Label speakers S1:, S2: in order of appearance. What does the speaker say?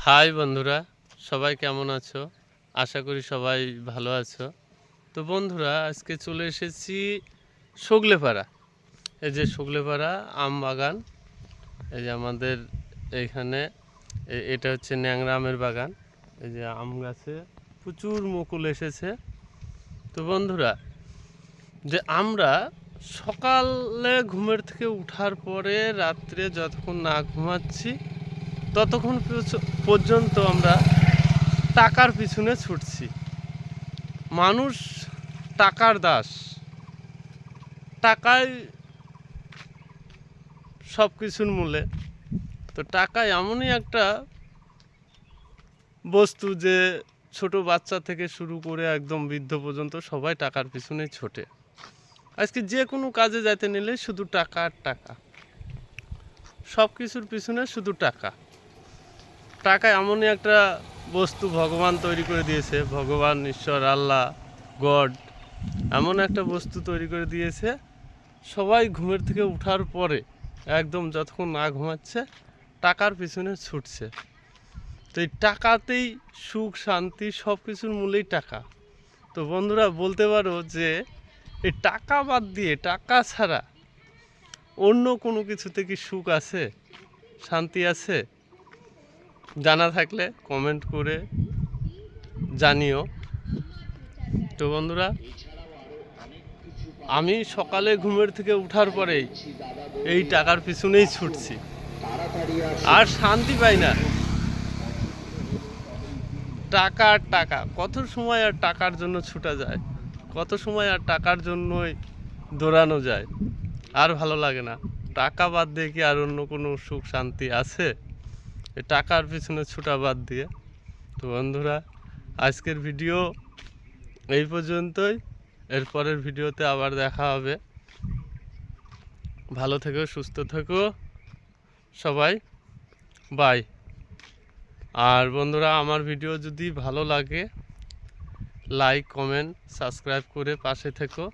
S1: High বন্ধুরা, সবাই কেমন আছো? আশা করি সবাই ভালো আছো। তো বন্ধুরা, আজকে চলে এসেছি সগলেপাড়া। এই যে সগলেপাড়া আম বাগান। এই যে আমাদের এইখানে এটা হচ্ছে ন্যাংরা আমের বাগান। এই যে আম গাছে প্রচুর মুকুল এসেছে। তো বন্ধুরা, যে আমরা সকালে ঘুমের থেকে উঠার পরে রাত্রে যতক্ষণ না ঘুমাচ্ছি ততক্ষণ পর্যন্ত আমরা টাকার পিছনে ছুটছি। মানুষ টাকার দাস, টাকায় সব কিছুর মূলে। তো টাকা এমনই একটা বস্তু যে ছোট বাচ্চা থেকে শুরু করে একদম বৃদ্ধ পর্যন্ত সবাই টাকার পিছনে ছোটে। আজকে যে কোনো কাজে যাইতে নিলে শুধু টাকা আর টাকা, সব কিছুর পিছনে শুধু টাকা। টাকা এমনই একটা বস্তু ভগবান তৈরি করে দিয়েছে, ভগবান, ঈশ্বর, আল্লাহ, গড এমন একটা বস্তু তৈরি করে দিয়েছে। সবাই ঘুমের থেকে উঠার পরে একদম যতক্ষণ না ঘুমাচ্ছে টাকার পিছনে ছুটছে। তো এই টাকাতেই সুখ শান্তি, সব কিছুর মূলেই টাকা। তো বন্ধুরা, বলতে পারো যে এই টাকা বাদ দিয়ে, টাকা ছাড়া অন্য কোনো কিছুতে কি সুখ আছে, শান্তি আছে? জানা থাকলে কমেন্ট করে জানিও। তো বন্ধুরা, আমি সকালে ঘুমের থেকে উঠার পরেই এই টাকার পিছনেই ছুটছি, আর শান্তি পাই না। টাকা আর টাকা, কত সময় আর টাকার জন্য ছুটা যায়, কত সময় আর টাকার জন্যই দৌড়ানো যায়, আর ভালো লাগে না। টাকা বাদ দিয়ে কি আর অন্য কোনো সুখ শান্তি আছে এই টাকার পিছনে ছুটা বাদ দিয়ে? তো বন্ধুরা, আজকের ভিডিও এই পর্যন্তই। এরপরের ভিডিওতে আবার দেখা হবে। ভালো থেকো, সুস্থ থেকো সবাই, বাই। আর বন্ধুরা, আমার ভিডিও যদি ভালো লাগে লাইক, কমেন্ট, সাবস্ক্রাইব করে পাশে থেকো।